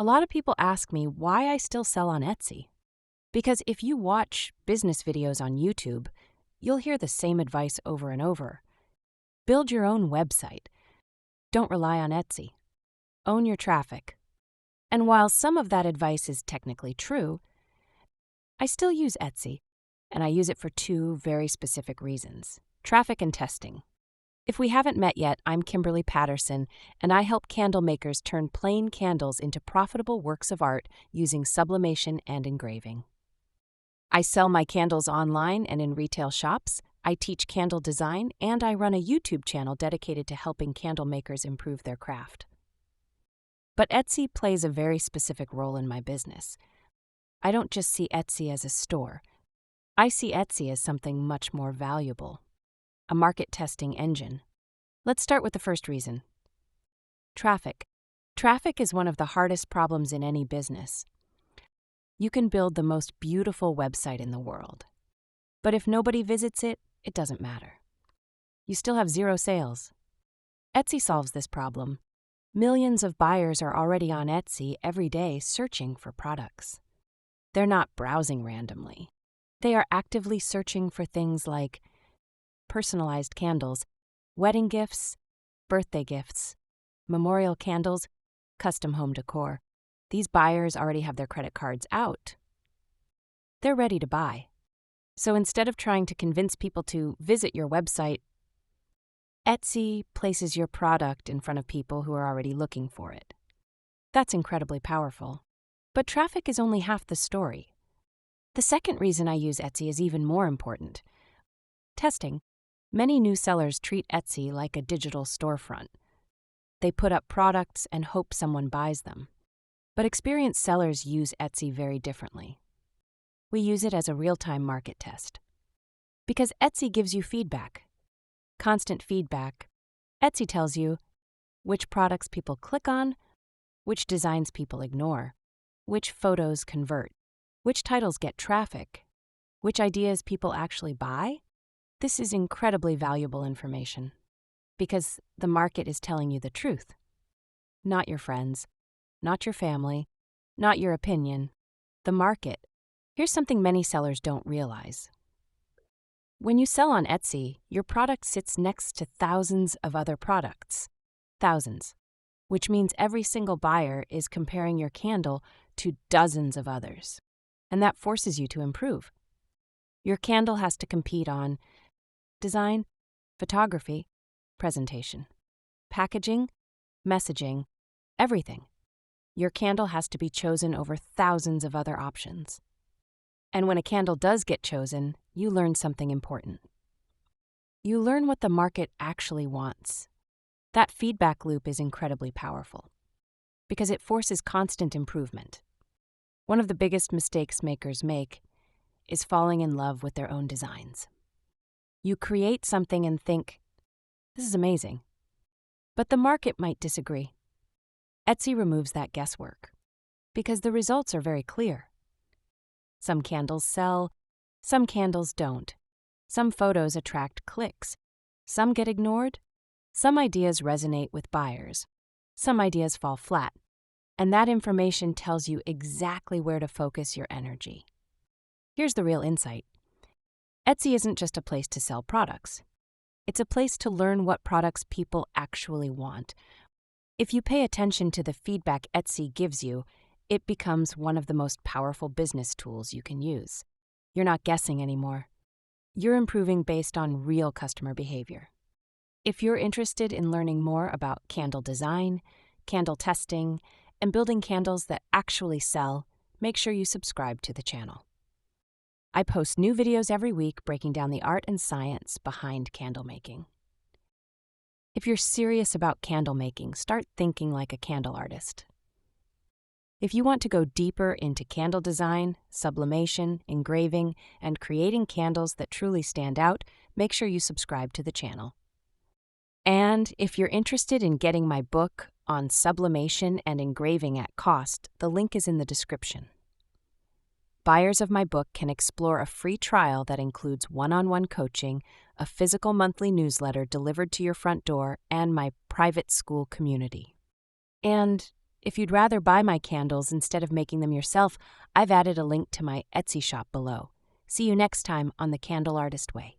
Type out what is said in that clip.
A lot of people ask me why I still sell on Etsy. Because if you watch business videos on YouTube, you'll hear the same advice over and over. Build your own website. Don't rely on Etsy. Own your traffic. And while some of that advice is technically true, I still use Etsy, and I use it for two very specific reasons: traffic and testing. If we haven't met yet, I'm Kimberly Patterson, and I help candle makers turn plain candles into profitable works of art using sublimation and engraving. I sell my candles online and in retail shops, I teach candle design, and I run a YouTube channel dedicated to helping candle makers improve their craft. But Etsy plays a very specific role in my business. I don't just see Etsy as a store. I see Etsy as something much more valuable: a market testing engine. Let's start with the first reason: traffic. Traffic is one of the hardest problems in any business. You can build the most beautiful website in the world, but if nobody visits it, it doesn't matter. You still have zero sales. Etsy solves this problem. Millions of buyers are already on Etsy every day searching for products. They're not browsing randomly. They are actively searching for things like personalized candles, wedding gifts, birthday gifts, memorial candles, custom home decor. These buyers already have their credit cards out. They're ready to buy. So instead of trying to convince people to visit your website, Etsy places your product in front of people who are already looking for it. That's incredibly powerful. But traffic is only half the story. The second reason I use Etsy is even more important: testing. Many new sellers treat Etsy like a digital storefront. They put up products and hope someone buys them. But experienced sellers use Etsy very differently. We use it as a real-time market test. Because Etsy gives you feedback. Constant feedback. Etsy tells you which products people click on, which designs people ignore, which photos convert, which titles get traffic, which ideas people actually buy. This is incredibly valuable information because the market is telling you the truth. Not your friends, not your family, not your opinion. The market. Here's something many sellers don't realize. When you sell on Etsy, your product sits next to thousands of other products. Thousands. Which means every single buyer is comparing your candle to dozens of others. And that forces you to improve. Your candle has to compete on design, photography, presentation, packaging, messaging, everything. Your candle has to be chosen over thousands of other options. And when a candle does get chosen, you learn something important. You learn what the market actually wants. That feedback loop is incredibly powerful because it forces constant improvement. One of the biggest mistakes makers make is falling in love with their own designs. You create something and think, "This is amazing," but the market might disagree. Etsy removes that guesswork because the results are very clear. Some candles sell, some candles don't. Some photos attract clicks. Some get ignored. Some ideas resonate with buyers. Some ideas fall flat. And that information tells you exactly where to focus your energy. Here's the real insight. Etsy isn't just a place to sell products. It's a place to learn what products people actually want. If you pay attention to the feedback Etsy gives you, it becomes one of the most powerful business tools you can use. You're not guessing anymore. You're improving based on real customer behavior. If you're interested in learning more about candle design, candle testing, and building candles that actually sell, make sure you subscribe to the channel. I post new videos every week breaking down the art and science behind candle making. If you're serious about candle making, start thinking like a candle artist. If you want to go deeper into candle design, sublimation, engraving, and creating candles that truly stand out, make sure you subscribe to the channel. And if you're interested in getting my book on sublimation and engraving at cost, the link is in the description. Buyers of my book can explore a free trial that includes one-on-one coaching, a physical monthly newsletter delivered to your front door, and my private school community. And If you'd rather buy my candles instead of making them yourself, I've added a link to my Etsy shop below. See you next time on The Candle Artist Way.